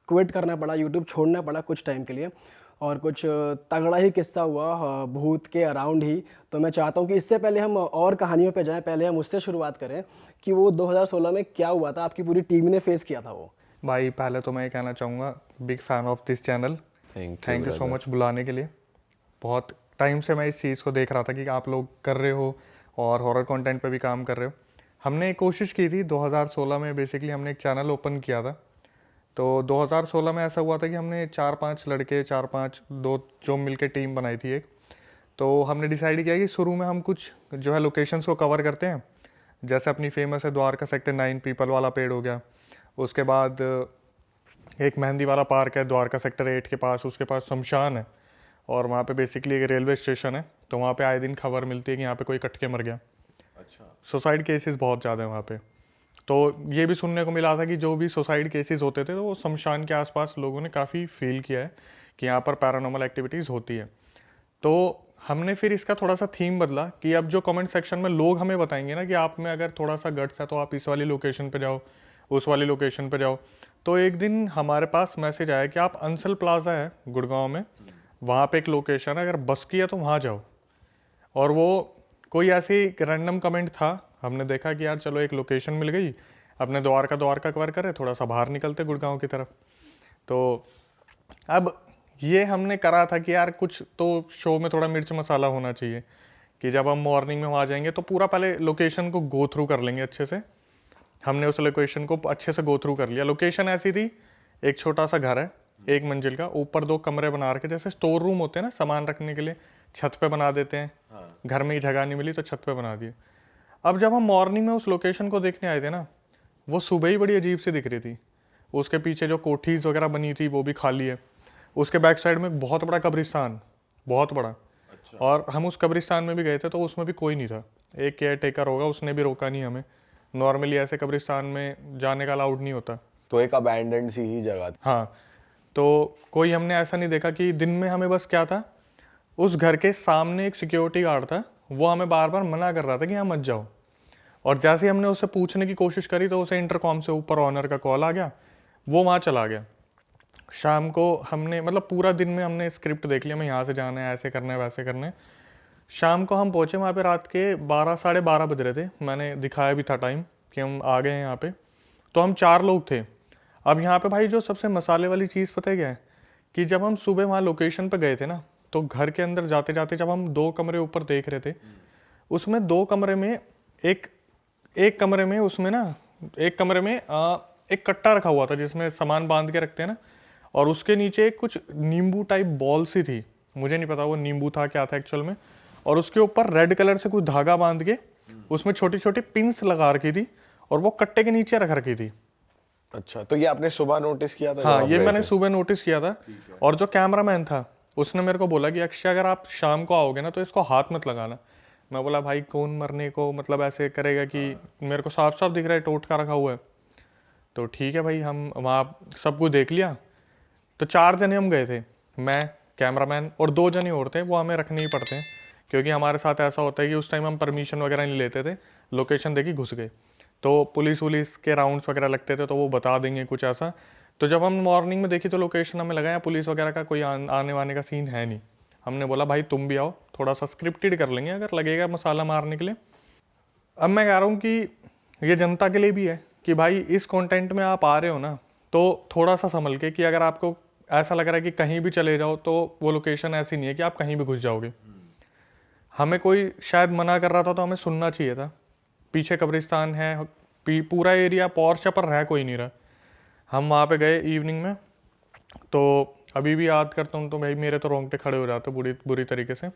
Quit करना पड़ा, YouTube छोड़ना पड़ा कुछ टाइम के लिए, और कुछ तगड़ा ही किस्सा हुआ भूत के अराउंड ही। तो मैं चाहता हूँ कि इससे पहले हम और कहानियों पे जाएं, पहले हम उससे शुरुआत करें कि वो 2016 में क्या हुआ था, आपकी पूरी टीम ने फेस किया था वो। भाई पहले तो मैं ये कहना चाहूँगा, big fan of this channel, thank you so much बुलाने के लिए। बहुत टाइम से मैं इस चीज़ को देख रहा था कि आप लोग कर रहे हो और हॉरर कंटेंट पे भी काम कर रहे हो। हमने एक कोशिश की थी 2016 में, बेसिकली हमने एक चैनल ओपन किया था। तो 2016 में ऐसा हुआ था कि हमने 4-5 लड़के, 4-5 दो जो मिलके टीम बनाई थी एक। तो हमने डिसाइड किया कि शुरू में हम कुछ जो है लोकेशंस को कवर करते हैं। जैसे अपनी फेमस है द्वारका सेक्टर 9 पीपल वाला पेड़ हो गया। उसके बाद एक मेहंदी वाला पार्क है द्वारका सेक्टर 8 के पास, उसके पास शमशान है और वहाँ पे बेसिकली एक रेलवे स्टेशन है। तो वहाँ पे आए दिन खबर मिलती है कि यहाँ पे कोई कट के मर गया। अच्छा। सुसाइड केसेस बहुत ज़्यादा है वहाँ पे। तो ये भी सुनने को मिला था कि जो भी सुसाइड केसेस होते थे तो वो शमशान के आसपास लोगों ने काफ़ी फील किया है कि यहाँ पर पैरानॉर्मल एक्टिविटीज़ होती है। तो हमने फिर इसका थोड़ा सा थीम बदला कि अब जो कमेंट सेक्शन में लोग हमें बताएंगे ना कि आप में अगर थोड़ा सा गट्स है तो आप इस वाली लोकेशन पे जाओ, उस वाली लोकेशन पे जाओ। तो एक दिन हमारे पास मैसेज आया कि आप अंसल प्लाजा है गुड़गांव में, वहाँ पे एक लोकेशन है, अगर बस की है तो वहाँ जाओ। और वो कोई ऐसी रैंडम कमेंट था, हमने देखा कि यार चलो एक लोकेशन मिल गई, अपने द्वारका कवर करे, थोड़ा सा बाहर निकलते गुड़गांव की तरफ। तो अब ये हमने करा था कि यार कुछ तो शो में थोड़ा मिर्च मसाला होना चाहिए कि जब हम मॉर्निंग में वहाँ जाएंगे तो पूरा पहले लोकेशन को गो थ्रू कर लेंगे अच्छे से। हमने उस लोकेशन को अच्छे से गो थ्रू कर लिया। लोकेशन ऐसी थी, एक छोटा सा घर है 1 मंजिल का, ऊपर 2 कमरे बना रखे, जैसे स्टोर रूम होते हैं ना सामान रखने के लिए, छत पे बना देते हैं। हाँ। घर में ही जगह नहीं मिली तो छत पे बना दिए। अब जब हम मॉर्निंग में उस लोकेशन को देखने आए थे ना, वो सुबह ही बड़ी अजीब सी दिख रही थी। उसके पीछे जो कोठीज वगैरह बनी थी वो भी खाली है। उसके बैक साइड में एक बहुत बड़ा कब्रिस्तान, बहुत बड़ा। अच्छा। और हम उस कब्रिस्तान में भी गए थे तो उसमें भी कोई नहीं था। एक केयर टेकर होगा, उसने भी रोका नहीं हमें। नॉर्मली ऐसे कब्रिस्तान में जाने का अलाउड नहीं होता। तो एक अबैंडन्ड सी ही जगह थी। हाँ, तो कोई हमने ऐसा नहीं देखा कि दिन में हमें बस क्या था, उस घर के सामने एक सिक्योरिटी गार्ड था, वो हमें बार बार मना कर रहा था कि यहाँ मत जाओ। और जैसे ही हमने उससे पूछने की कोशिश करी तो उसे इंटरकॉम से ऊपर ऑनर का कॉल आ गया, वो वहाँ चला गया। शाम को हमने मतलब पूरा दिन में हमने स्क्रिप्ट देख लिया, हमें यहाँ से जाना है, ऐसे करना है, वैसे करना है। शाम को हम पहुँचे वहाँ पे, रात के 12 साढ़े 12 बज रहे थे, मैंने दिखाया भी था टाइम कि हम आ गए हैं यहाँ पे। तो हम 4 लोग थे। अब यहाँ पे भाई जो सबसे मसाले वाली चीज़ पता है क्या है, कि जब हम सुबह वहाँ लोकेशन पे गए थे ना, तो घर के अंदर जाते जाते जब हम 2 कमरे ऊपर देख रहे थे, उसमें 2 कमरे में एक कमरे में उसमें ना, एक कमरे में एक कट्टा रखा हुआ था जिसमें सामान बांध के रखते हैं ना, और उसके नीचे एक कुछ नींबू टाइप बॉल सी थी, मुझे नहीं पता वो नींबू था क्या था एक्चुअल में। और उसके ऊपर रेड कलर से कुछ धागा बांध के उसमें छोटी छोटी पिंस लगा रखी थी और वो कट्टे के नीचे रख रखी थी। अच्छा, तो ये आपने सुबह नोटिस किया था? हाँ, ये मैंने सुबह नोटिस किया था। और जो कैमरामैन था उसने मेरे को बोला कि अक्षय अगर आप शाम को आओगे ना तो इसको हाथ मत लगाना। मैं बोला भाई कौन मरने को मतलब ऐसे करेगा कि मेरे को साफ साफ दिख रहा है टोटका रखा हुआ है। तो ठीक है भाई, हम वहाँ सब कुछ देख लिया। तो 4 जने हम गए थे, मैं, कैमरामैन और 2 जने और थे, वो हमें रखने ही पड़ते हैं क्योंकि हमारे साथ ऐसा होता है कि उस टाइम हम परमिशन वगैरह नहीं लेते थे, लोकेशन देखी घुस गए तो पुलिस के राउंड्स वगैरह लगते थे तो वो बता देंगे कुछ ऐसा। तो जब हम मॉर्निंग में देखी तो लोकेशन हमें लगा पुलिस वगैरह का कोई आने वाने का सीन है नहीं। हमने बोला भाई तुम भी आओ, थोड़ा सा स्क्रिप्टेड कर लेंगे अगर लगेगा मसाला मारने के लिए। अब मैं कह रहा हूँ कि ये जनता के लिए भी है कि भाई इस कंटेंट में आप आ रहे हो ना, तो थोड़ा सा संभल के, कि अगर आपको ऐसा लग रहा है कि कहीं भी चले जाओ तो वो लोकेशन ऐसी नहीं है कि आप कहीं भी घुस जाओगे। हमें कोई शायद मना कर रहा था तो हमें सुनना चाहिए था। पीछे कब्रिस्तान है, पूरा एरिया पॉर्श पर रह कोई नहीं रहा। हम वहाँ पे गए इवनिंग में, तो अभी भी याद करता हूँ तो भाई मेरे तो रोंगटे खड़े हो जाते बुरी तरीके से।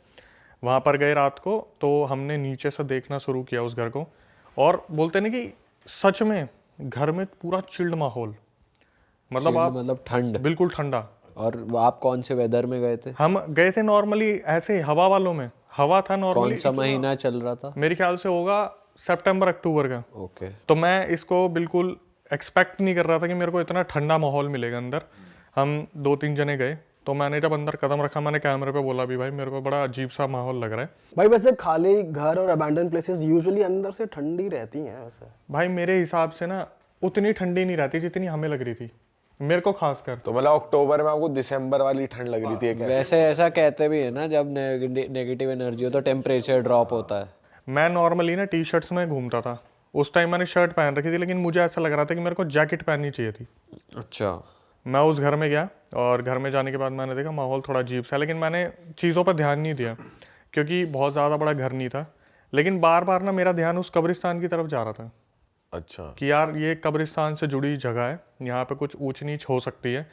वहाँ पर गए रात को तो हमने नीचे से देखना शुरू किया उस घर को, और बोलते ना कि सच में घर में पूरा चिल्ड माहौल, मतलब आप मतलब ठंड, बिल्कुल ठंडा। और आप कौन से वेदर में गए थे? हम गए थे नॉर्मली ऐसे हवा वालों में, हवा था नॉर्मली। कौन सा महीना चल रहा था? मेरे ख्याल से होगा सितंबर अक्टूबर का। ओके। तो मैं इसको बिल्कुल एक्सपेक्ट नहीं कर रहा था कि मेरे को इतना ठंडा माहौल मिलेगा अंदर। हम 2-3 जने गए तो मैंने जब अंदर कदम रखा, मैंने कैमरे पे बोला भी भाई मेरे को बड़ा अजीब सा माहौल लग रहा है। भाई वैसे खाली घर और अबैंडन प्लेसेस यूजुअली अंदर से ठंडी रहती हैं वैसे? भाई मेरे हिसाब से ना उतनी ठंडी नहीं रहती जितनी हमें लग रही थी। मेरे को खासकर। तो मतलब अक्टूबर में आपको दिसंबर वाली ठंड लग रही थी एक ऐसे? वैसे ऐसा कहते भी है ना, जब नेगेटिव एनर्जी हो तो टेम्परेचर ड्रॉप होता है। मैं नॉर्मली ना टी शर्ट्स में घूमता था, उस टाइम मैंने शर्ट पहन रखी थी, लेकिन मुझे ऐसा लग रहा था कि मेरे को जैकेट पहननी चाहिए थी। अच्छा। मैं उस घर में गया और घर में जाने के बाद मैंने देखा माहौल थोड़ा अजीब सा है, लेकिन मैंने चीज़ों पर ध्यान नहीं दिया क्योंकि बहुत ज़्यादा बड़ा घर नहीं था। लेकिन बार बार ना मेरा ध्यान उस कब्रिस्तान की तरफ जा रहा था अच्छा। कि यार ये कब्रिस्तान से जुड़ी जगह है, यहाँ पे कुछ ऊंच नीच हो सकती है।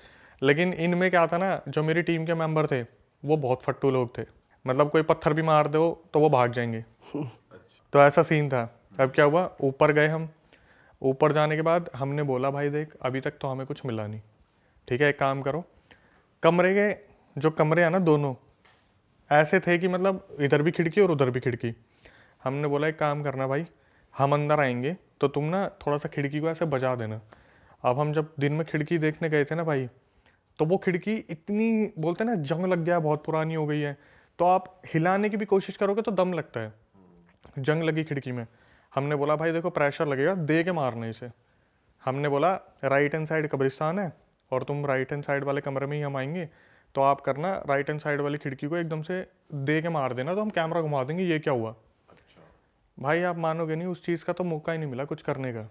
लेकिन इनमें क्या था ना, जो मेरी टीम के मेंबर थे वो बहुत फट्टू लोग थे, मतलब कोई पत्थर भी मार दो तो वो भाग जाएंगे। तो ऐसा सीन था। अब क्या हुआ, ऊपर गए हम। ऊपर जाने के बाद हमने बोला भाई देख अभी तक तो हमें कुछ मिला नहीं, ठीक है एक काम करो, कमरे के जो कमरे हैं ना दोनों ऐसे थे कि मतलब इधर भी खिड़की और उधर भी खिड़की। हमने बोला एक काम करना भाई, हम अंदर आएंगे तो तुम ना थोड़ा सा खिड़की को ऐसे बजा देना। अब हम जब दिन में खिड़की देखने गए थे ना भाई, तो वो खिड़की इतनी बोलते हैं ना जंग लग गया है, बहुत पुरानी हो गई है, तो आप हिलाने की भी कोशिश करोगे तो दम लगता है, जंग लगी खिड़की में। हमने बोला भाई देखो प्रेशर लगेगा, दे के मारना इसे। हमने बोला राइट हैंड साइड कब्रिस्तान है और तुम राइट हैंड साइड वाले कमरे में ही हम आएंगे, तो आप करना राइट हैंड साइड वाली खिड़की को एकदम से दे के मार देना, तो हम कैमरा घुमा देंगे। ये क्या हुआ भाई, आप मानोगे नहीं, उस चीज़ का तो मौका ही नहीं मिला कुछ करने का।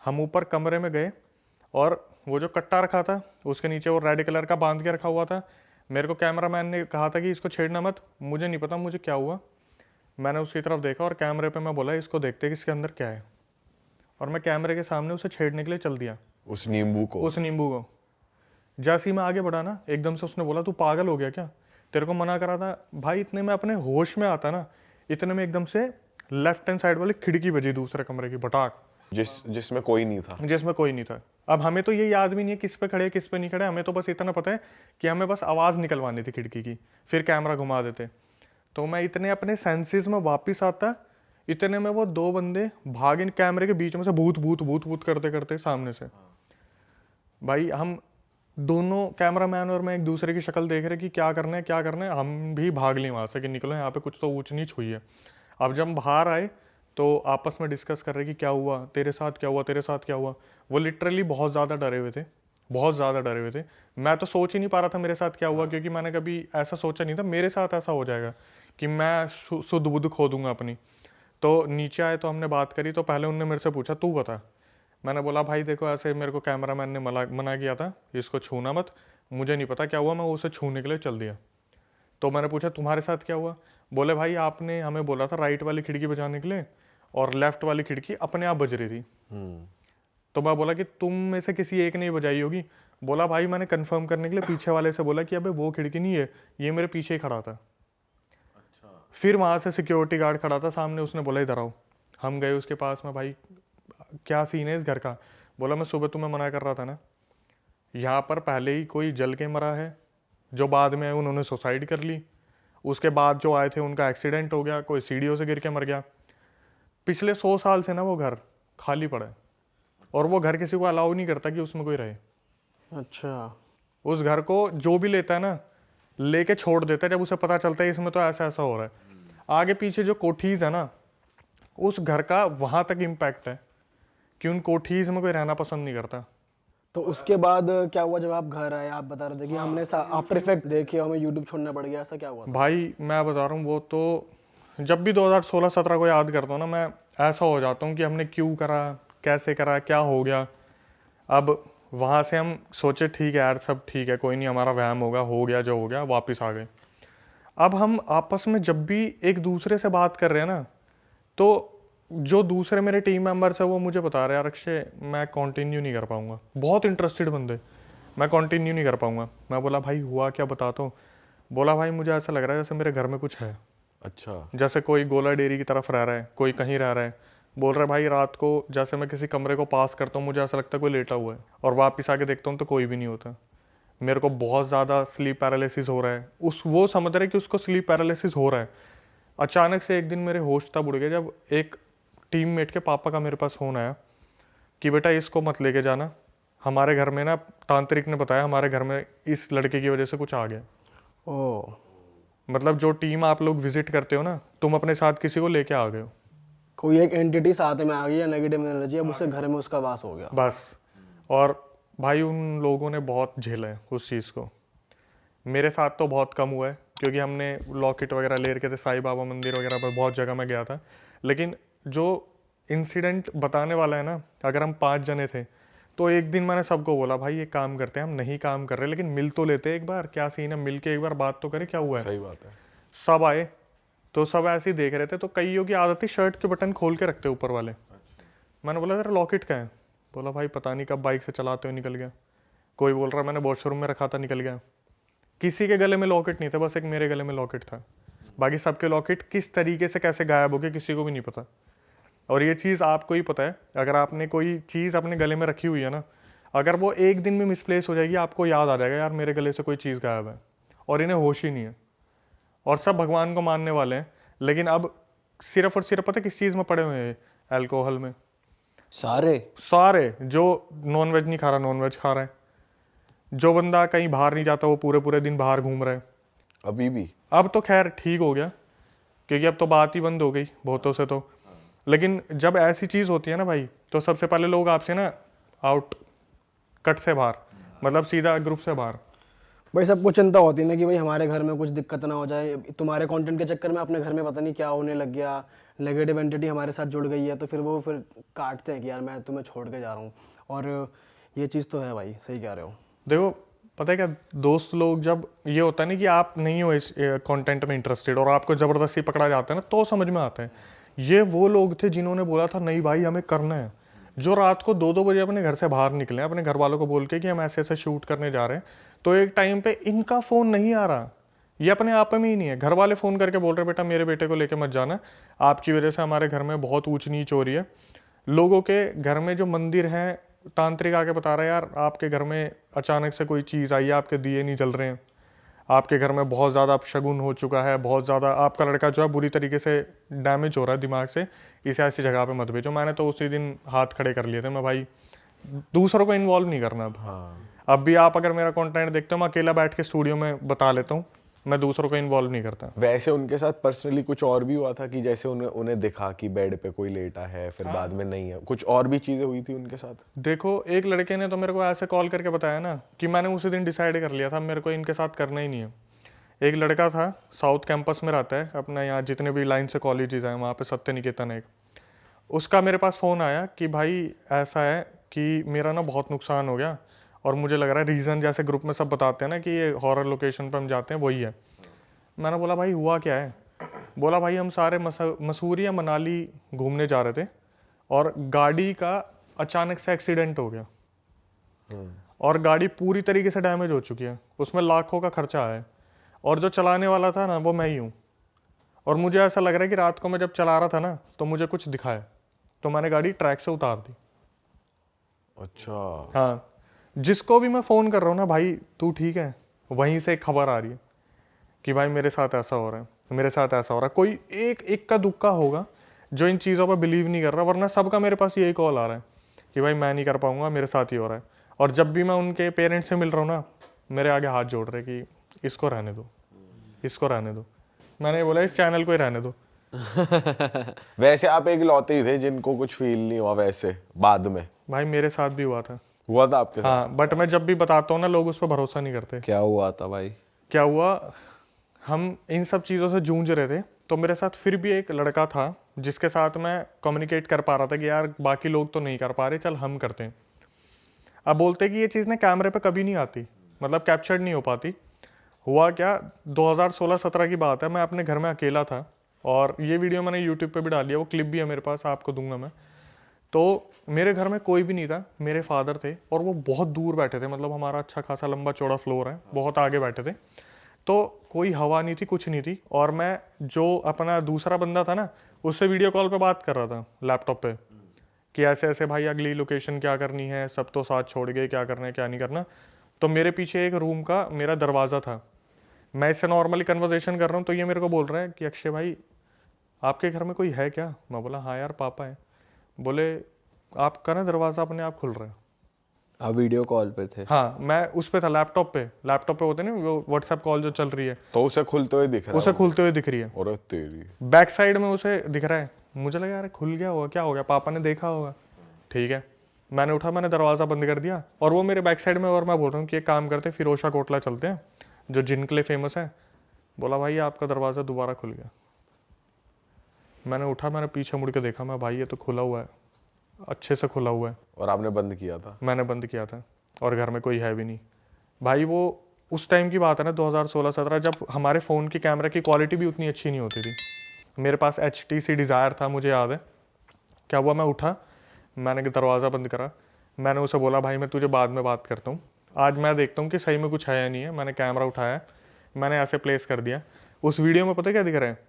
हम ऊपर कमरे में गए और वो जो कट्टा रखा था उसके नीचे वो रेड कलर का बांध के रखा हुआ था। मेरे को कैमरामैन ने कहा था कि इसको छेड़ना मत, मुझे नहीं पता मुझे क्या हुआ, मैंने उसकी तरफ देखा और कैमरे पे मैं बोला इसको देखते कि इसके अंदर क्या है, और मैं कैमरे के सामने उसे छेड़ने के लिए चल दिया, उस नींबू को। जैसे ही मैं आगे बढ़ा ना, एकदम से उसने बोला तू पागल हो गया क्या, तेरे को मना करा था। भाई इतने में अपने होश में आता ना, इतने में एकदम से लेफ्ट हैंड साइड वाली खिड़की बजी दूसरे कमरे की बटाक, जिसमें कोई नहीं था। जिसमें कोई नहीं था। अब हमें तो ये याद भी नहीं है किस पे खड़े किस पे नहीं खड़े, हमें तो बस इतना पता है कि हमें बस आवाज़ निकलवानी थी खिड़की की, फिर कैमरा घुमा देते। तो मैं इतने अपने सेंसेस में वापस आता, इतने में वो दो बंदे भाग इन कैमरे के बीच में से भूत भूत भूत भूत करते करते सामने से। भाई हम दोनों कैमरामैन और मैं एक दूसरे की शक्ल देख रहे कि क्या करना है क्या करना है, हम भी भाग लिए वहाँ से कि निकलो यहाँ पे कुछ तो ऊंच नीच हुई है। अब जब हम बाहर आए तो आपस में डिस्कस कर रहे कि क्या हुआ तेरे साथ, क्या हुआ तेरे साथ, क्या हुआ। वो लिटरली बहुत ज़्यादा डरे हुए थे, बहुत ज़्यादा डरे हुए थे। मैं तो सोच ही नहीं पा रहा था मेरे साथ क्या हुआ, क्योंकि मैंने कभी ऐसा सोचा नहीं था मेरे साथ ऐसा हो जाएगा कि मैं शुद्ध बुद्ध खो दूंगा अपनी। तो नीचे आए तो हमने बात करी, तो पहले उनने मेरे से पूछा तू बता। मैंने बोला भाई देखो ऐसे मेरे को कैमरामैन ने मना किया था इसको छूना मत, मुझे नहीं पता क्या हुआ, मैं उसे छूने के लिए चल दिया। तो मैंने पूछा तुम्हारे साथ क्या हुआ, बोले भाई आपने हमें बोला था राइट वाली खिड़की बजाने के लिए और लेफ्ट वाली खिड़की अपने आप बज रही थी। तो मैं बोला कि तुम में से किसी एक ने ही बजाई होगी। बोला भाई मैंने कंफर्म करने के लिए पीछे वाले से बोला कि अबे वो खिड़की नहीं है, ये मेरे पीछे ही खड़ा था। फिर वहाँ से सिक्योरिटी गार्ड खड़ा था सामने, उसने बोला इधर आओ। हम गए उसके पास में, भाई क्या सीन है इस घर का। बोला मैं सुबह तुम्हें मना कर रहा था ना, यहाँ पर पहले ही कोई जल के मरा है, जो बाद में उन्होंने सुसाइड कर ली, उसके बाद जो आए थे उनका एक्सीडेंट हो गया, कोई सीढ़ियों से गिर के मर गया। पिछले 100 साल से ना वो घर खाली पड़ा है और वो घर किसी को अलाउ नहीं करता कि उसमें कोई रहे। अच्छा। उस घर को जो भी लेता है ना लेके छोड़ देता है, जब उसे पता चलता है इसमें तो ऐसा ऐसा हो रहा है। आगे पीछे जो कोठीज है ना, उस घर का वहां तक इम्पैक्ट है कि उन कोठीज में कोई रहना पसंद नहीं करता। तो उसके बाद क्या हुआ जब आप घर आए, आप बता रहे थे कि हमने आफ्टर इफेक्ट देखे, हमें यूट्यूब छोड़ना पड़ गया, ऐसा क्या हुआ था? भाई मैं बता रहा हूँ, वो तो जब भी 2016-17 को याद करता हूँ ना, मैं ऐसा हो जाता हूँ कि हमने क्यों करा, कैसे करा, क्या हो गया। अब वहाँ से हम सोचे ठीक है यार सब ठीक है, कोई नहीं, हमारा वहम होगा, हो गया जो हो गया, वापस आ गए। अब हम आपस में जब भी एक दूसरे से बात कर रहे हैं ना, तो जो दूसरे मेरे टीम मेंबर्स है वो मुझे बता रहे हैं यार अक्षय मैं कंटिन्यू नहीं कर पाऊंगा, बहुत इंटरेस्टेड बंदे, मैं कंटिन्यू नहीं कर पाऊंगा। मैं बोला भाई हुआ क्या बताता हूँ। बोला भाई मुझे ऐसा लग रहा है जैसे मेरे घर में कुछ है। अच्छा। जैसे कोई गोला डेयरी की तरफ रह रहा है, कोई कहीं रह रहा है। बोल रहा है भाई रात को जैसे मैं किसी कमरे को पास करता हूँ मुझे ऐसा लगता है कोई लेटा हुआ है, और वापस आके देखता हूँ तो कोई भी नहीं होता। मेरे को बहुत ज़्यादा स्लीप पैरालिसिस हो रहा है। वो समझ रहे कि उसको स्लीप पैरालिसिस हो रहा है। अचानक से एक दिन मेरे होश तब उड़ गए जब एक टीममेट के पापा का मेरे पास फ़ोन आया कि बेटा इसको मत लेके जाना, हमारे घर में ना तांत्रिक ने बताया हमारे घर में इस लड़के की वजह से कुछ आ गया। ओह। मतलब जो टीम आप लोग विजिट करते हो ना, तुम अपने साथ किसी को लेके आ गए हो, कोई एक एंटिटी साथ में आ गई है, नेगेटिव एनर्जी, अब उसके घर में उसका वास हो गया बस। और भाई उन लोगों ने बहुत झेला है उस चीज़ को। मेरे साथ तो बहुत कम हुआ है क्योंकि हमने लॉकेट वगैरह ले रखे थे, साईं बाबा मंदिर वगैरह पर बहुत जगह मैं गया था। लेकिन जो इंसिडेंट बताने वाला है ना, अगर हम 5 जने थे तो एक दिन मैंने सबको बोला भाई एक काम करते हैं, हम नहीं काम कर रहे लेकिन मिल तो लेते एक बार, क्या सीन है, मिल के एक बार बात तो करें क्या हुआ है। सही बात है। सब आए तो सब ऐसे ही देख रहे थे, तो कईयों की आदत थी शर्ट के बटन खोल के रखते ऊपर वाले। मैंने बोला तेरा लॉकेट कहाँ है? बोला भाई पता नहीं कब बाइक से चलाते हुए निकल गया। कोई बोल रहा मैंने वॉशरूम में रखा था निकल गया। किसी के गले में लॉकेट नहीं था, बस एक मेरे गले में लॉकेट था। बाकी सबके लॉकेट किस तरीके से कैसे गायब हो गए किसी को भी नहीं पता। और ये चीज़ आपको ही पता है, अगर आपने कोई चीज़ अपने गले में रखी हुई है ना, अगर वो एक दिन में मिसप्लेस हो जाएगी आपको याद आ जाएगा यार मेरे गले से कोई चीज़ गायब है, और इन्हें होश ही नहीं है। और सब भगवान को मानने वाले हैं, लेकिन अब सिर्फ और सिर्फ पता है किस चीज़ में पड़े हुए हैं? अल्कोहल में। सारे जो नॉन वेज नहीं खा रहा नॉन वेज खा रहा है, जो बंदा कहीं बाहर नहीं जाता वो पूरे पूरे दिन बाहर घूम रहा है। अभी भी अब तो खैर ठीक हो गया क्योंकि अब तो बात ही बंद हो गई बहुतों से तो। लेकिन जब ऐसी चीज़ होती है ना भाई, तो सबसे पहले लोग आपसे ना आउट कट से बाहर, मतलब सीधा ग्रुप से बाहर। भाई सबको चिंता होती है ना कि भाई हमारे घर में कुछ दिक्कत ना हो जाए, तुम्हारे कंटेंट के चक्कर में अपने घर में पता नहीं क्या होने लग गया, नेगेटिव एंटिटी हमारे साथ जुड़ गई है, तो फिर वो फिर काटते हैं कि यार मैं तुम्हें छोड़ के जा रहा हूँ। और ये चीज़ तो है भाई, सही कह रहे हो। देखो पता है क्या, दोस्त लोग जब ये होता है ना कि आप नहीं हो इस कंटेंट में इंटरेस्टेड और आपको ज़बरदस्ती पकड़ा जाता है ना, तो समझ में आता है। ये वो लोग थे जिन्होंने बोला था नहीं भाई हमें करना है, जो रात को 2-2 बजे अपने घर से बाहर निकले अपने घर वालों को बोल के कि हम ऐसे ऐसे शूट करने जा रहे हैं। तो एक टाइम पे इनका फ़ोन नहीं आ रहा, ये अपने आप में ही नहीं है, घर वाले फ़ोन करके बोल रहे बेटा मेरे बेटे को लेके मत जाना, आपकी वजह से हमारे घर में बहुत ऊंच नीच हो रही है। लोगों के घर में जो मंदिर हैं, तांत्रिक आके बता रहा है यार आपके घर में अचानक से कोई चीज़ आई है, आपके दिए नहीं जल रहे हैं, आपके घर में बहुत ज़्यादा अपशगुन हो चुका है, बहुत ज़्यादा आपका लड़का जो है बुरी तरीके से डैमेज हो रहा है दिमाग से, इसे ऐसी जगह पे मत भेजो। मैंने तो उसी दिन हाथ खड़े कर लिए थे, मैं भाई दूसरों को इन्वॉल्व नहीं करना अब। अब भी आप अगर मेरा कंटेंट देखते हो, मैं अकेला बैठ के स्टूडियो में बता लेता हूँ, मैं दूसरों को इन्वॉल्व नहीं करता। वैसे उनके साथ पर्सनली कुछ और भी हुआ था कि जैसे उन्हें दिखा कि बेड पे कोई लेटा है, फिर बाद में नहीं है, कुछ और भी चीजें हुई थी उनके साथ? देखो एक लड़के ने तो मेरे को ऐसे कॉल करके बताया ना कि मैंने उसी दिन डिसाइड कर लिया था मेरे को इनके साथ करना ही नहीं है। एक लड़का था, साउथ कैंपस में रहता है, अपना यहाँ जितने भी लाइन से कॉलेजेस हैं वहाँ पे सत्य निकेतन है, उसका मेरे पास फ़ोन आया कि भाई ऐसा है कि मेरा ना बहुत नुकसान हो गया और मुझे लग रहा है रीज़न जैसे ग्रुप में सब बताते हैं ना कि ये हॉरर लोकेशन पर हम जाते हैं वही है। मैंने बोला भाई हुआ क्या है? बोला भाई हम सारे मसूरी या मनाली घूमने जा रहे थे और गाड़ी का अचानक से एक्सीडेंट हो गया और गाड़ी पूरी तरीके से डैमेज हो चुकी है, उसमें लाखों का खर्चा आया है और जो चलाने वाला था ना वो मैं ही हूँ। और मुझे ऐसा लग रहा है कि रात को मैं जब चला रहा था ना तो मुझे कुछ दिखाया, तो मैंने गाड़ी ट्रैक से उतार दी। अच्छा। हाँ, जिसको भी मैं फ़ोन कर रहा हूँ ना भाई तू ठीक है, वहीं से एक खबर आ रही है कि भाई मेरे साथ ऐसा हो रहा है, मेरे साथ ऐसा हो रहा है। कोई एक इक्का दुक्का होगा जो इन चीज़ों पर बिलीव नहीं कर रहा, वरना सबका मेरे पास यही कॉल आ रहा है कि भाई मैं नहीं कर पाऊंगा, मेरे साथ ही हो रहा है। और जब भी मैं उनके पेरेंट्स से मिल रहा हूँ ना, मेरे आगे हाथ जोड़ रहे कि इसको रहने दो, इसको रहने दो। मैंने बोला इस चैनल को ही रहने दो। वैसे आप एक लौते ही थे जिनको कुछ फील नहीं हुआ वैसे बाद में? भाई मेरे साथ भी हुआ था आपके साथ? हाँ, बट मैं जब भी बताता हूँ ना लोग उस पर भरोसा नहीं करते। क्या हुआ था भाई? क्या हुआ, हम इन सब चीज़ों से जूझ रहे थे, तो मेरे साथ फिर भी एक लड़का था जिसके साथ मैं कम्युनिकेट कर पा रहा था कि यार बाकी लोग तो नहीं कर पा रहे, चल हम करते हैं। अब बोलते कि ये चीज़ ना कैमरे पे कभी नहीं आती, मतलब कैप्चर्ड नहीं हो पाती। हुआ क्या, 2016-17 की बात है, मैं अपने घर में अकेला था और ये वीडियो मैंने यूट्यूब पे भी डाली है, वो क्लिप भी है मेरे पास, आपको दूंगा मैं। तो मेरे घर में कोई भी नहीं था, मेरे फादर थे और वो बहुत दूर बैठे थे, मतलब हमारा अच्छा खासा लंबा चौड़ा फ्लोर है, बहुत आगे बैठे थे, तो कोई हवा नहीं थी, कुछ नहीं थी। और मैं जो अपना दूसरा बंदा था ना, उससे वीडियो कॉल पे बात कर रहा था लैपटॉप पे कि ऐसे ऐसे भाई अगली लोकेशन क्या करनी है, सब तो साथ छोड़ गए, क्या करना है क्या नहीं करना। तो मेरे पीछे एक रूम का मेरा दरवाज़ा था, मैं इससे नॉर्मली कन्वर्सेशन कर रहा हूँ, तो ये मेरे को बोल रहा है कि अक्षय भाई आपके घर में कोई है क्या? मैं बोला हाँ यार पापा है। बोले आपका ना दरवाज़ा अपने आप खुल रहा है। आप वीडियो कॉल पे थे? हाँ, मैं उस पे था, लैपटॉप पे होते ना वो व्हाट्सएप कॉल जो चल रही है, तो उसे खुलते हुए दिख रहा है? उसे खुलते हुए दिख रही है, और तेरी बैक साइड में उसे दिख रहा है। मुझे लगा यार खुल गया होगा, क्या हो गया, पापा ने देखा होगा। ठीक है, मैंने उठा, मैंने दरवाज़ा बंद कर दिया और वो मेरे बैक साइड में, और मैं बोल रहा हूँ कि एक काम करते, फिरोशा कोटला चलते हैं जो जिन के लिए फेमस है। बोला भाई आपका दरवाज़ा दोबारा खुल गया। मैंने उठा, मैंने पीछे मुड़ के देखा, मैं भाई ये तो खुला हुआ है, अच्छे से खुला हुआ है। और आपने बंद किया था? मैंने बंद किया था और घर में कोई है भी नहीं भाई। वो उस टाइम की बात है ना, 2016-17, जब हमारे फ़ोन की कैमरा की क्वालिटी भी उतनी अच्छी नहीं होती थी। मेरे पास HTC डिज़ायर था, मुझे याद है। क्या हुआ, मैं उठा, मैंने दरवाज़ा बंद करा, मैंने उसे बोला भाई मैं तुझे बाद में बात करता हूँ, आज मैं देखता हूँ कि सही में कुछ है या नहीं है। मैंने कैमरा उठाया, मैंने ऐसे प्लेस कर दिया। उस वीडियो में पता क्या दिख रहा है,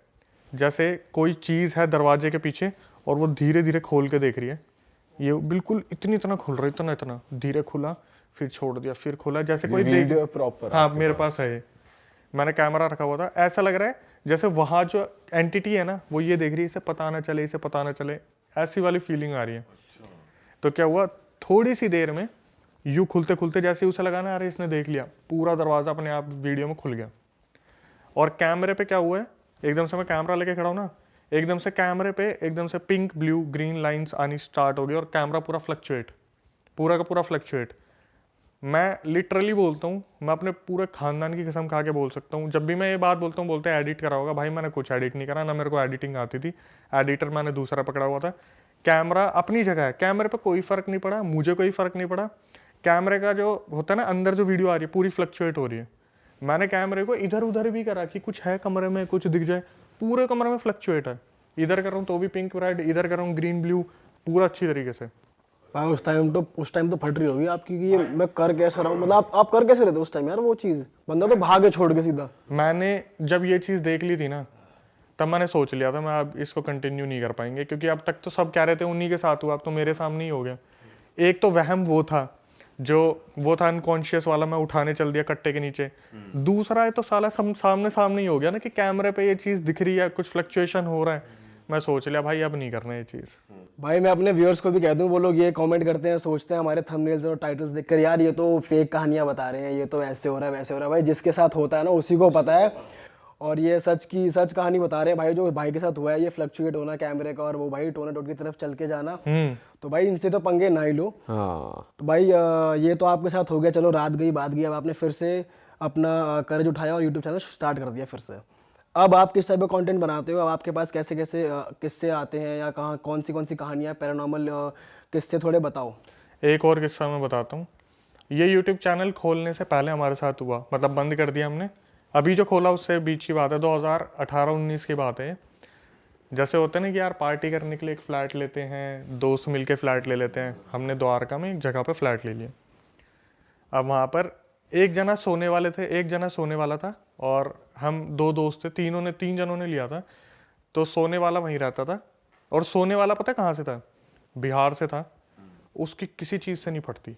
जैसे कोई चीज़ है दरवाजे के पीछे और वो धीरे धीरे खोल के देख रही है। ये बिल्कुल इतना खुल रहा है, इतना धीरे खुला, फिर छोड़ दिया, फिर खुला, जैसे कोई वीडियो प्रॉपर? हाँ मेरे पास है ये। मैंने कैमरा रखा हुआ था, ऐसा लग रहा है जैसे वहाँ जो एंटिटी है ना वो ये देख रही है, इसे पता ना चले, इसे पता ना चले, ऐसी वाली फीलिंग आ रही है। तो क्या हुआ, थोड़ी सी देर में यूँ खुलते खुलते जैसे उसे लगा ना, अरे इसने देख लिया, पूरा दरवाज़ा अपने आप वीडियो में खुल गया। और कैमरे पे क्या हुआ है, एकदम से मैं कैमरा लेके खड़ा हूँ ना, एकदम से कैमरे पे एकदम से पिंक ब्लू ग्रीन लाइंस आनी स्टार्ट हो गई और कैमरा पूरा फ्लक्चुएट, पूरा का पूरा फ्लक्चुएट। मैं लिटरली बोलता हूँ, मैं अपने पूरे खानदान की कसम खा के बोल सकता हूँ, जब भी मैं ये बात बोलता हूँ बोलते हैं एडिट करा होगा। भाई मैंने कुछ एडिट नहीं करा, ना मेरे को एडिटिंग आती थी, एडिटर मैंने दूसरा पकड़ा हुआ था। कैमरा अपनी जगह है, कैमरे पे कोई फ़र्क नहीं पड़ा, मुझे कोई फ़र्क नहीं पड़ा। कैमरे का जो होता है ना, अंदर जो वीडियो आ रही है पूरी फ्लक्चुएट हो रही है। मैंने कैमरे को इधर उधर भी करा कि कुछ है कमरे में, कुछ दिख जाए, पूरे कमरे में फ्लक्चुएट है। इधर कर रहा हूँ तो भी पिंक ब्राइट, इधर कर रहा हूँ ग्रीन ब्लू, पूरा अच्छी तरीके से। भाई उस टाइम तो फट रही होगी आपकी कि ये मैं कर कैसे रहा हूँ, मतलब आप कर कैसे रहे थे उस टाइम यार? वो चीज़ बंदा तो भागे छोड़ के सीधा। मैंने जब ये चीज़ देख ली थी ना, तब मैंने सोच लिया था मैं अब इसको कंटिन्यू नहीं कर पाएंगे, क्योंकि अब तक तो सब कह रहे थे उन्हीं के साथ हुआ, अब तो मेरे सामने ही हो गया। एक तो वहम वो था, वो था अनकॉन्शियस वाला, मैं उठाने चल दिया कट्टे के नीचे। दूसरा है तो साला सामने ही हो गया ना कि कैमरे पे ये चीज़ दिख रही है, कुछ फ्लक्चुएशन हो रहा है। मैं सोच लिया भाई अब नहीं करना ये चीज़। भाई मैं अपने व्यूअर्स को भी कह दूं, वो लोग ये कमेंट करते हैं, सोचते हैं हमारे थंबनेल्स और टाइटल्स देखकर यार ये तो फेक कहानियां बता रहे हैं, ये तो ऐसे हो रहा है वैसे हो रहा है। भाई जिसके साथ होता है ना उसी को पता है, और ये सच कहानी बता रहे हैं भाई। जो भाई के साथ हुआ है ये फ्लक्चुएट होना कैमरे का, और वो भाई टोनाटोट की तरफ चल के जाना, तो भाई इनसे तो पंगे ना ही लो। हाँ तो भाई ये तो आपके साथ हो गया, चलो रात गई बात गई, अब आपने फिर से अपना करेज उठाया और यूट्यूब चैनल स्टार्ट कर दिया फिर से। अब आप किस टाइप का कंटेंट बनाते हो? अब आपके पास कैसे किस्से आते हैं, या कहाँ कौन सी कहानियाँ पैरानॉर्मल किस्से, थोड़े बताओ। एक और किस्सा मैं बताता हूँ। ये यूट्यूब चैनल खोलने से पहले हमारे साथ हुआ, मतलब बंद कर दिया हमने, अभी जो खोला उससे बीच की बात है, 2018-19 की बात है। जैसे होता है ना कि यार पार्टी करने के लिए एक फ़्लैट लेते हैं, दोस्त मिलके फ़्लैट ले लेते हैं। हमने द्वारका में एक जगह पे फ़्लैट ले लिया। अब वहाँ पर एक जना सोने वाले थे, एक जना सोने वाला था, और हम दो दोस्त थे, तीन जनों ने लिया था। तो सोने वाला वहीं रहता था, और सोने वाला पता है कहाँ से था? बिहार से था। उसकी किसी चीज़ से नहीं फटती।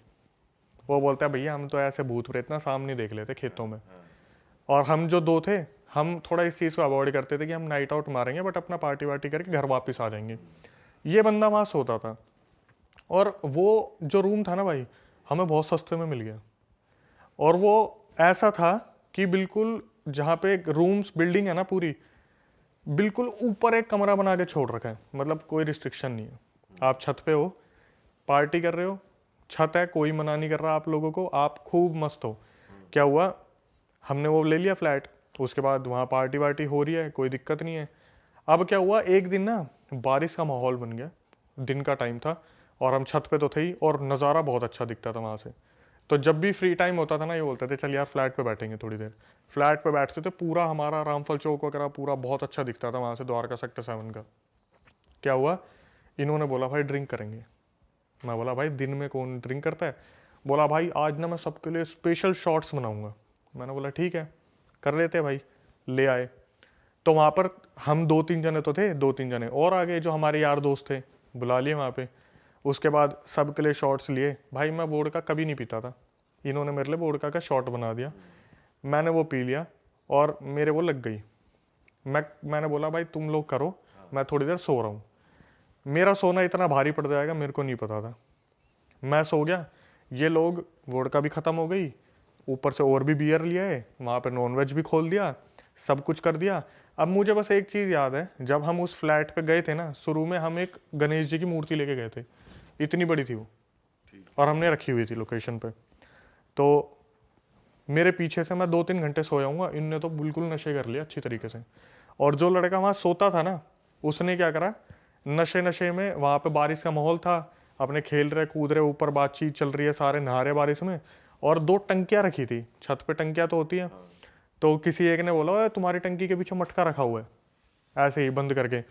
वो बोलता है भैया हम तो ऐसे भूत प्रेत ना सामने देख लेते खेतों में। और हम जो दो थे, हम थोड़ा इस चीज़ को अवॉइड करते थे कि हम नाइट आउट मारेंगे बट अपना पार्टी वार्टी करके घर वापस आ जाएंगे। ये बंदा वहाँ सोता था, और वो जो रूम था ना भाई, हमें बहुत सस्ते में मिल गया। और वो ऐसा था कि बिल्कुल जहाँ पे एक रूम्स बिल्डिंग है ना पूरी, बिल्कुल ऊपर एक कमरा बना के छोड़ रखा है, मतलब कोई रिस्ट्रिक्शन नहीं है। आप छत पे हो, पार्टी कर रहे हो, छत है, कोई मना नहीं कर रहा आप लोगों को, आप खूब मस्त हो। क्या हुआ, हमने वो ले लिया फ्लैट, उसके बाद वहाँ पार्टी वार्टी हो रही है, कोई दिक्कत नहीं है। अब क्या हुआ, एक दिन ना बारिश का माहौल बन गया, दिन का टाइम था और हम छत पे तो थे ही, और नज़ारा बहुत अच्छा दिखता था वहाँ से। तो जब भी फ्री टाइम होता था ना, ये बोलते थे चल यार फ्लैट पे बैठेंगे थोड़ी देर। फ्लैट पे बैठते थे, पूरा हमारा रामफल चौक वगैरह पूरा बहुत अच्छा दिखता था वहाँ से, द्वारका सेक्टर 7 का। क्या हुआ, इन्होंने बोला भाई ड्रिंक करेंगे। मैं बोला भाई दिन में कौन ड्रिंक करता है? बोला भाई आज ना मैं सबके लिए स्पेशल शॉट्स बनाऊंगा। मैंने बोला ठीक है कर लेते हैं भाई, ले आए। तो वहाँ पर हम 2-3 जने तो थे, 2-3 जने और आ गए जो हमारे यार दोस्त थे, बुला लिए वहाँ पे। उसके बाद सबके लिए शॉट्स लिए। भाई मैं वोडका कभी नहीं पीता था, इन्होंने मेरे लिए वोडका का शॉट बना दिया, मैंने वो पी लिया और मेरे वो लग गई। मैंने बोला भाई तुम लोग करो, मैं थोड़ी देर सो रहा हूँ। मेरा सोना इतना भारी पड़ जाएगा मेरे को नहीं पता था। मैं सो गया, ये लोग वोडका भी ख़त्म हो गई, ऊपर से और भी बियर लिया है, वहाँ पे नॉनवेज भी खोल दिया, सब कुछ कर दिया। अब मुझे बस एक चीज़ याद है, जब हम उस फ्लैट पे गए थे ना, शुरू में हम एक गणेश जी की मूर्ति लेके गए थे, इतनी बड़ी थी वो, और हमने रखी हुई थी लोकेशन पे। तो मेरे पीछे से मैं 2-3 घंटे सोया हूँ, इनने तो बिल्कुल नशे कर लिया अच्छी तरीके से। और जो लड़का वहाँ सोता था ना, उसने क्या करा, नशे में, वहाँ पे बारिश का माहौल था, अपने खेल रहे कूद रहे, ऊपर बातचीत चल रही है, सारे नहा रहे बारिश में, और 2 टंकियाँ रखी थी छत पे, टंकियाँ तो होती हैं। तो किसी एक ने बोला, तुम्हारी टंकी के पीछे मटका रखा हुआ है, ऐसे ही बंद करके।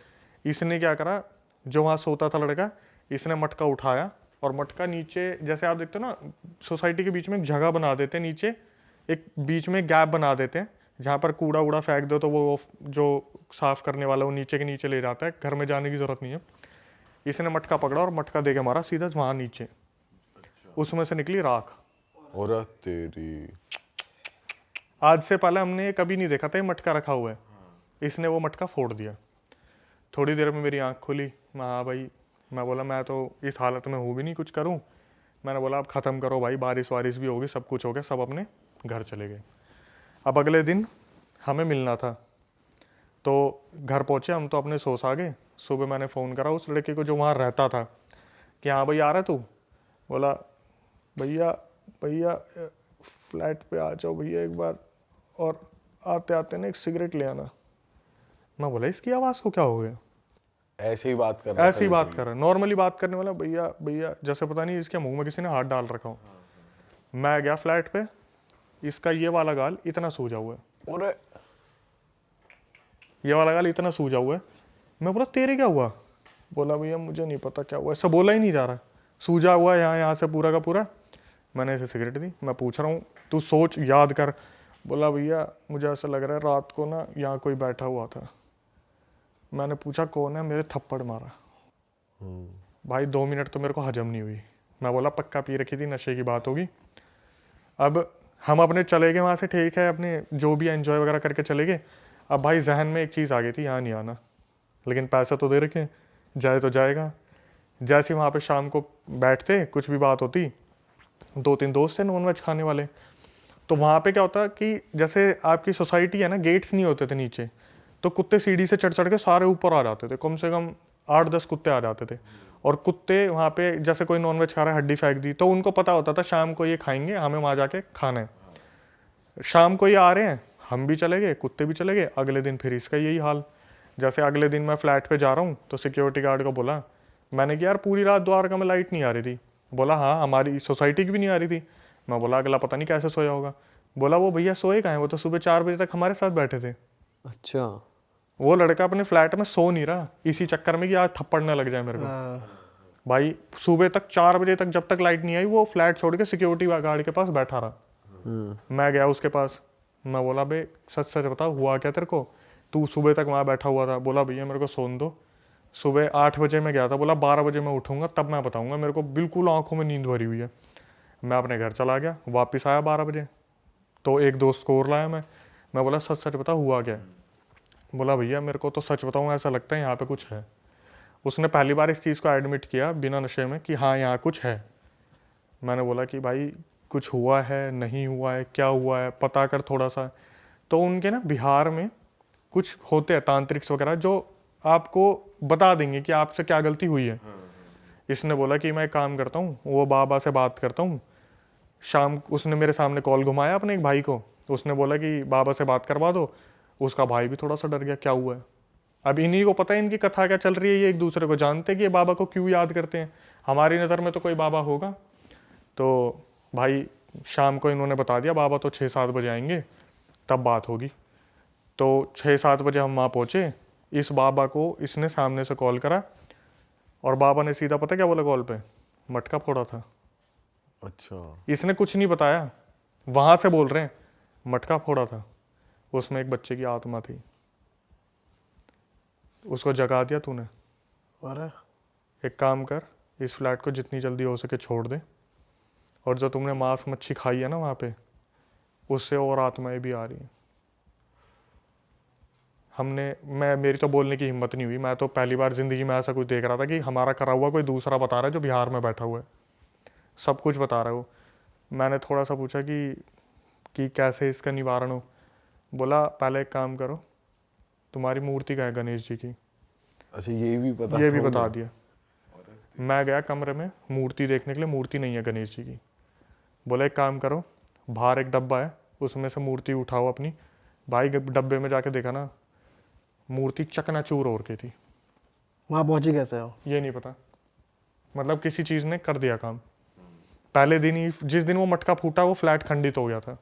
इसने क्या करा, जो वहाँ सोता था लड़का, इसने मटका उठाया और मटका नीचे, जैसे आप देखते हो ना सोसाइटी के बीच में एक जगह बना देते हैं, नीचे एक बीच में गैप बना देते हैं जहाँ पर कूड़ा उड़ा फेंक दो तो वो जो साफ करने वाला वो नीचे के नीचे ले जाता है, घर में जाने की जरूरत नहीं है। इसने मटका पकड़ा और मटका दे के मारा सीधा वहाँ नीचे, उसमें से निकली राख। और तेरी, आज से पहले हमने कभी नहीं देखा था ये मटका रखा हुआ है। इसने वो मटका फोड़ दिया। थोड़ी देर में मेरी आँख खुली, हाँ भाई, मैं बोला मैं तो इस हालत में हूँ भी नहीं, कुछ करूँ। मैंने बोला अब ख़त्म करो भाई, बारिश वारिश भी होगी, सब कुछ हो गया, सब अपने घर चले गए। अब अगले दिन हमें मिलना था, तो घर पहुँचे हम, तो अपने सोच आ गए। सुबह मैंने फ़ोन करा उस लड़के को जो वहाँ रहता था कि हाँ भाई आ रहा तू। बोला भैया भैया फ्लैट पे आ जाओ भैया एक बार, और आते आते ना एक सिगरेट ले आना। मैं बोला इसकी आवाज़ को क्या हो गया, ऐसे ही बात कर रहा ऐसे ही बात कर रहा है, नॉर्मली बात करने वाला, भैया भैया, जैसे पता नहीं इसके मुंह में किसी ने हाथ डाल रखा हो। मैं गया फ्लैट पे, इसका ये वाला गाल इतना सूजा हुआ है, और ये वाला गाल इतना सूजा हुआ है। मैं बोला तेरे क्या हुआ? बोला भैया मुझे नहीं पता क्या हुआ, ऐसा बोला ही नहीं जा रहा, सूजा हुआ है यहाँ से पूरा का पूरा। मैंने इसे सिगरेट दी, मैं पूछ रहा हूँ तू सोच याद कर। बोला भैया मुझे ऐसा लग रहा है रात को ना यहाँ कोई बैठा हुआ था। मैंने पूछा कौन है, मेरे थप्पड़ मारा। भाई 2 मिनट तो मेरे को हजम नहीं हुई। मैं बोला पक्का पी रखी थी, नशे की बात होगी। अब हम अपने चले गए वहाँ से, ठीक है, अपने जो भी एंजॉय वगैरह करके चले गए। अब भाई जहन में एक चीज़ आ गई थी, यहाँ नहीं आना, लेकिन पैसा तो दे रखे, जाए तो जाएगा। जैसे वहाँ पे शाम को बैठते, कुछ भी बात होती, 2-3 दोस्त थे नॉनवेज खाने वाले, तो वहाँ पे क्या होता कि जैसे आपकी सोसाइटी है ना, गेट्स नहीं होते थे नीचे, तो कुत्ते सीढ़ी से चढ़ चढ़ के सारे ऊपर आ जाते थे, कम से कम 8-10 कुत्ते आ जाते थे। और कुत्ते वहाँ पे जैसे कोई नॉनवेज खा रहा है, हड्डी फेंक दी, तो उनको पता होता था शाम को ये खाएंगे, हमें वहाँ जाके खाना है। शाम को ये आ रहे हैं, हम भी चले गए, कुत्ते भी चले गए। अगले दिन फिर इसका यही हाल। जैसे अगले दिन मैं फ्लैट पे जा रहा हूँ, तो सिक्योरिटी गार्ड को बोला, मैंने कि यार पूरी रात द्वारका में लाइट नहीं आ रही थी। बोला हाँ हमारी सोसाइटी की भी नहीं आ रही थी। मैं बोला अगला पता नहीं कैसे सोया होगा। बोला वो भैया सोए कहाँ हैं, वो तो सुबह 4 बजे तक हमारे साथ बैठे थे। अच्छा, वो लड़का अपने फ्लैट में सो नहीं रहा, इसी चक्कर में कि आज थप्पड़ न लग जाए मेरे को। भाई सुबह तक 4 बजे तक, जब तक लाइट नहीं आई, वो फ्लैट छोड़ के सिक्योरिटी गार्ड के पास बैठा रहा। मैं गया उसके पास, मैं बोला बे सच सच बता हुआ क्या तेरे को, तू सुबह तक वहाँ बैठा हुआ था। बोला भैया मेरे को सोने दो, सुबह 8 बजे मैं गया था, बोला 12 बजे मैं उठूंगा तब मैं बताऊंगा, मेरे को बिल्कुल आंखों में नींद भरी हुई है। मैं अपने घर चला गया, वापस आया 12 बजे, तो एक दोस्त को और लाया मैं बोला सच सच बता हुआ क्या। बोला भैया मेरे को तो सच बताऊँ ऐसा लगता है यहाँ पे कुछ है। उसने पहली बार इस चीज़ को एडमिट किया बिना नशे में कि हाँ यहाँ कुछ है। मैंने बोला कि भाई कुछ हुआ है, नहीं हुआ है, क्या हुआ है, पता कर थोड़ा सा। तो उनके ना बिहार में कुछ होते हैं तांत्रिक्स वगैरह जो आपको बता देंगे कि आपसे क्या गलती हुई है। इसने बोला कि मैं एक काम करता हूँ, वो बाबा से बात करता हूँ शाम। उसने मेरे सामने कॉल घुमाया अपने एक भाई को, उसने बोला कि बाबा से बात करवा दो। उसका भाई भी थोड़ा सा डर गया क्या हुआ है। अब इन्हीं को पता है इनकी कथा क्या चल रही है, ये एक दूसरे को जानते हैं कि ये बाबा को क्यों याद करते हैं, हमारी नज़र में तो कोई बाबा होगा। तो भाई शाम को इन्होंने बता दिया बाबा तो 6-7 बजे आएंगे, तब बात होगी। तो 6-7 बजे हम वहाँ पहुँचे। इस बाबा को इसने सामने से कॉल करा और बाबा ने सीधा पता क्या बोला कॉल पे, मटका फोड़ा था। अच्छा, इसने कुछ नहीं बताया, वहाँ से बोल रहे हैं मटका फोड़ा था, उसमें एक बच्चे की आत्मा थी, उसको जगा दिया तूने। और एक काम कर, इस फ्लैट को जितनी जल्दी हो सके छोड़ दे, और जो तुमने मांस मच्छी खाई है ना वहाँ पे, उससे और आत्माएं भी आ रही हैं। मेरी तो बोलने की हिम्मत नहीं हुई। मैं तो पहली बार ज़िंदगी में ऐसा कुछ देख रहा था कि हमारा करा हुआ कोई दूसरा बता रहा है जो बिहार में बैठा हुआ है, सब कुछ बता रहा है वो। मैंने थोड़ा सा पूछा कि कैसे इसका निवारण हो। बोला पहले एक काम करो, तुम्हारी मूर्ति का है गणेश जी की। अच्छा ये भी ये भी बता दिया। मैं गया कमरे में मूर्ति देखने के लिए, मूर्ति नहीं है गणेश जी की। बोला एक काम करो, बाहर एक डब्बा है, उसमें से मूर्ति उठाओ अपनी। भाई डब्बे में जाके देखा ना, मूर्ति चकनाचूर हो रखी थी। वहाँ पहुँची कैसे हो? ये नहीं पता, मतलब किसी चीज़ ने कर दिया काम। पहले दिन ही, जिस दिन वो मटका फूटा, वो फ्लैट खंडित हो गया था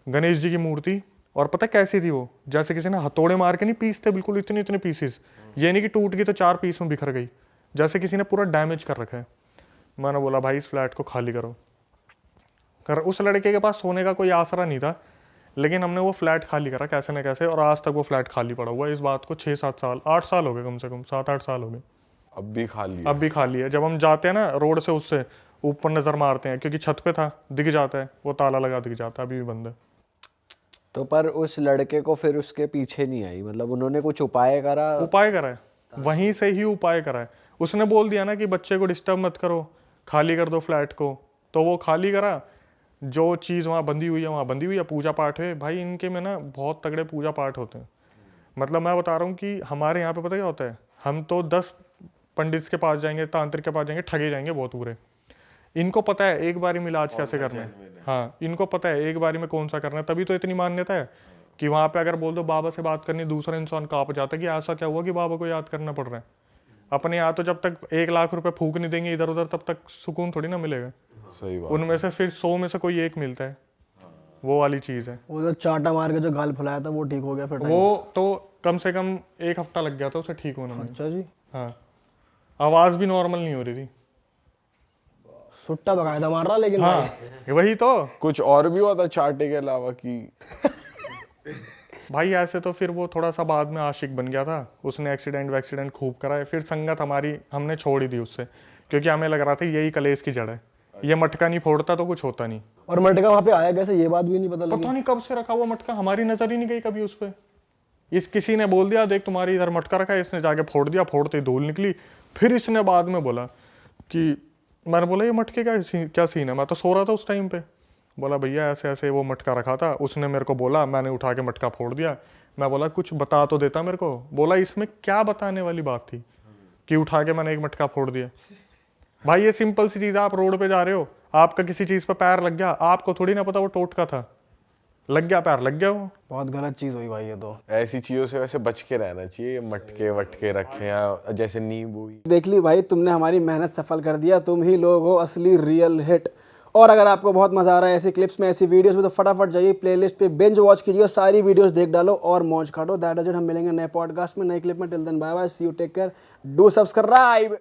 गणेश जी की मूर्ति। और पता कैसी थी वो, जैसे किसी ने हथौड़े मार के नहीं पीसते बिल्कुल, इतने इतने पीसेस। ये नहीं कि टूट गई तो 4 पीस में बिखर गई, जैसे किसी ने पूरा डैमेज कर रखा है। मैंने बोला भाई इस फ्लैट को खाली करो। उस लड़के के पास सोने का कोई आसरा नहीं था, लेकिन हमने वो फ्लैट खाली करा कैसे न कैसे, और आज तक वो फ्लैट खाली पड़ा हुआ है। इस बात को 6-7 साल, 8 साल हो गए, कम से कम 7-8 साल हो गए। अब भी खाली है। अब भी खाली है। जब हम जाते हैं ना रोड से, उससे ऊपर नजर मारते हैं, क्योंकि छत पे था, दिख जाता है, वो ताला लगा दिख जाता है, अभी भी बंद है। तो पर उस लड़के को फिर उसके पीछे नहीं आई, मतलब उन्होंने कुछ उपाय करा? उपाय करा है, वहीं से ही उपाय करा है। उसने बोल दिया ना कि बच्चे को डिस्टर्ब मत करो, खाली कर दो फ्लैट को, तो वो खाली करा। जो चीज़ वहाँ बंधी हुई है वहाँ बंधी हुई है। पूजा पाठ है भाई इनके में ना, बहुत तगड़े पूजा पाठ होते हैं। मतलब मैं बता रहा हूँ कि हमारे यहाँ पे पता क्या होता है, हम तो 10 पंडित के पास जाएंगे, तांत्रिक के पास जाएंगे, ठगे जाएंगे बहुत बुरे। इनको पता है एक बारी में इलाज कैसे करना है। हाँ, इनको पता है एक बारी में कौन सा करना है। तभी तो इतनी मान्यता है कि वहाँ पे अगर बोल दो बाबा से बात करनी, दूसरा इंसान कांप जाता है कि ऐसा क्या हुआ कि बाबा को याद करना पड़ रहा है। अपने यहाँ तो जब तक 1 लाख रुपए फूक नहीं देंगे इधर उधर, तब तक सुकून थोड़ी ना मिलेगा। सही बात। उनमें से फिर 100 में से कोई एक मिलता है, वो वाली चीज़ है। वो जो चाटा मार के जो गाल फुलाया था वो ठीक हो गया फिर? वो तो कम से कम 1 हफ्ता लग गया था उसे ठीक होने में। अच्छा जी। हाँ, आवाज़ भी नॉर्मल नहीं हो रही थी। सुट्टा बकायदा मार रहा लेकिन हाँ, वही तो कुछ और भी हुआ था चाटे के अलावा कि? भाई ऐसे तो फिर वो थोड़ा सा बाद में आशिक बन गया था, उसने एक्सीडेंट खूब कराए। फिर संगत हमारी हमने छोड़ ही दी उससे, क्योंकि हमें लग रहा था यही कलेश की जड़ है। ये मटका नहीं फोड़ता तो कुछ होता नहीं। और मटका वहाँ पे आया कैसे, ये बात भी नहीं पता लगी? पता नहीं कब से रखा हुआ मटका, हमारी नजर ही नहीं गई कभी उस पर। इस किसी ने बोल दिया देख तुम्हारी इधर मटका रखा है, इसने जाके फोड़ दिया, फोड़ते ही धूल निकली। फिर इसने बाद में बोला कि, मैंने बोला ये मटके क्या सीन है, मैं तो सो रहा था उस टाइम पे। बोला भैया ऐसे ऐसे वो मटका रखा था, उसने मेरे को बोला, मैंने उठा के मटका फोड़ दिया। मैं बोला कुछ बता तो देता मेरे को। बोला इसमें क्या बताने वाली बात थी कि उठा के मैंने एक मटका फोड़ दिया। भाई ये सिंपल सी चीज़ है, आप रोड पे जा रहे हो, आपका किसी चीज़ पे पैर लग गया, आपको थोड़ी ना पता वो टोटका था, लग गया पैर, लग गया वो। बहुत गलत चीज़ हुई भाई ये तो। ऐसी चीजों से वैसे बच के रहना चाहिए, मटके वटके रखे या जैसे नींबू। देख ली भाई, तुमने हमारी मेहनत सफल कर दिया, तुम ही लोग हो असली रियल हिट। और अगर आपको बहुत मजा आ रहा है ऐसी क्लिप्स में, ऐसी वीडियोस में, तो फटाफट जाइए प्लेलिस्ट पे बिंज वॉच कीजिए, सारी वीडियोस देख डालो और मौज काटो। That is it. हम मिलेंगे नए पॉडकास्ट में, नए क्लिप में। Till then bye bye, see you, take care, do subscribe.